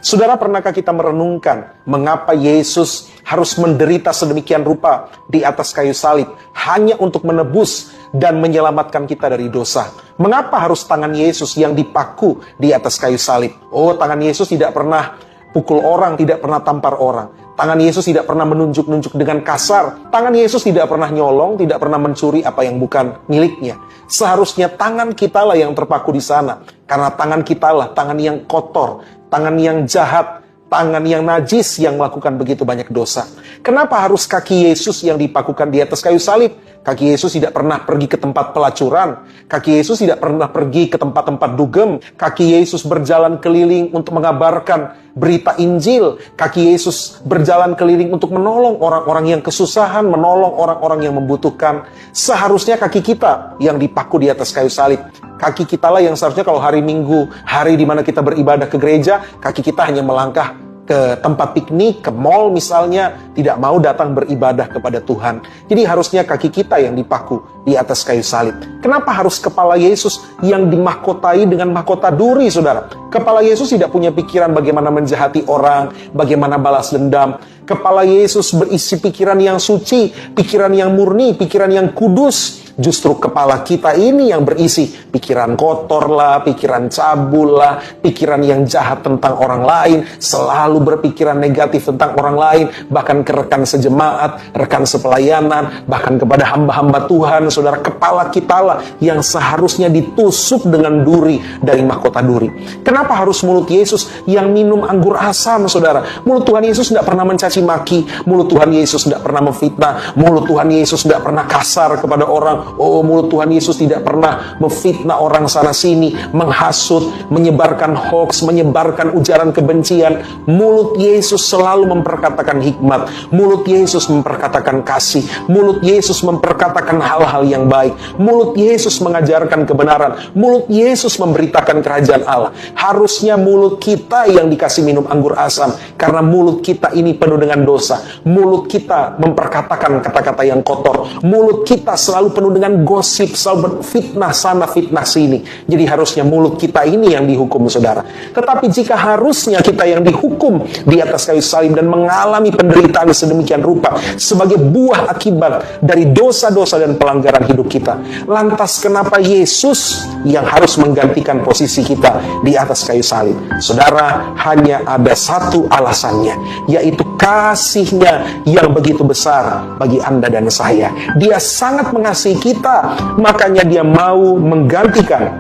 Saudara, pernahkah kita merenungkan mengapa Yesus harus menderita sedemikian rupa di atas kayu salib hanya untuk menebus dan menyelamatkan kita dari dosa? Mengapa harus tangan Yesus yang dipaku di atas kayu salib? Oh, tangan Yesus tidak pernah pukul orang, tidak pernah tampar orang. Tangan Yesus tidak pernah menunjuk-nunjuk dengan kasar. Tangan Yesus tidak pernah nyolong, tidak pernah mencuri apa yang bukan miliknya. Seharusnya tangan kitalah yang terpaku di sana. Karena tangan kitalah tangan yang kotor, tangan yang jahat, tangan yang najis yang melakukan begitu banyak dosa. Kenapa harus kaki Yesus yang dipakukan di atas kayu salib? Kaki Yesus tidak pernah pergi ke tempat pelacuran. Kaki Yesus tidak pernah pergi ke tempat-tempat dugem. Kaki Yesus berjalan keliling untuk mengabarkan berita Injil. Kaki Yesus berjalan keliling untuk menolong orang-orang yang kesusahan, menolong orang-orang yang membutuhkan. Seharusnya kaki kita yang dipaku di atas kayu salib. Kaki kita lah yang seharusnya kalau hari Minggu, hari di mana kita beribadah ke gereja, kaki kita hanya melangkah ke tempat piknik, ke mall misalnya, tidak mau datang beribadah kepada Tuhan. Jadi harusnya kaki kita yang dipaku di atas kayu salib. Kenapa harus kepala Yesus yang dimahkotai dengan mahkota duri, saudara? Kepala Yesus tidak punya pikiran bagaimana menjahati orang, bagaimana balas dendam. Kepala Yesus berisi pikiran yang suci, pikiran yang murni, pikiran yang kudus. Justru kepala kita ini yang berisi pikiran kotor lah, pikiran cabul lah, pikiran yang jahat tentang orang lain, selalu berpikiran negatif tentang orang lain, bahkan ke rekan sejemaat, rekan sepelayanan, bahkan kepada hamba-hamba Tuhan. Saudara, kepala kita lah yang seharusnya ditusuk dengan duri dari mahkota duri. Kenapa harus mulut Yesus yang minum anggur asam, saudara? Mulut Tuhan Yesus tidak pernah mencaci maki, mulut Tuhan Yesus tidak pernah memfitnah, mulut Tuhan Yesus tidak pernah kasar kepada orang. Oh, mulut Tuhan Yesus tidak pernah memfitnah orang sana-sini, menghasut, menyebarkan hoax, menyebarkan ujaran kebencian. Mulut Yesus selalu memperkatakan hikmat. Mulut Yesus memperkatakan kasih. Mulut Yesus memperkatakan hal-hal yang baik. Mulut Yesus mengajarkan kebenaran. Mulut Yesus memberitakan kerajaan Allah. Harusnya mulut kita yang dikasih minum anggur asam, karena mulut kita ini penuh dengan dosa. Mulut kita memperkatakan kata-kata yang kotor. Mulut kita selalu penuh dengan gosip, selalu fitnah sana, fitnah sini. Jadi harusnya mulut kita ini yang dihukum, saudara. Tetapi jika harusnya kita yang dihukum di atas kayu salib dan mengalami penderitaan sedemikian rupa sebagai buah akibat dari dosa-dosa dan pelanggaran hidup kita, lantas kenapa Yesus yang harus menggantikan posisi kita di atas kayu salib? Saudara, hanya ada satu alasannya, yaitu kasihnya yang begitu besar bagi Anda dan saya. Dia sangat mengasihi kita, makanya dia mau menggantikan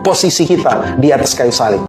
posisi kita di atas kayu salib.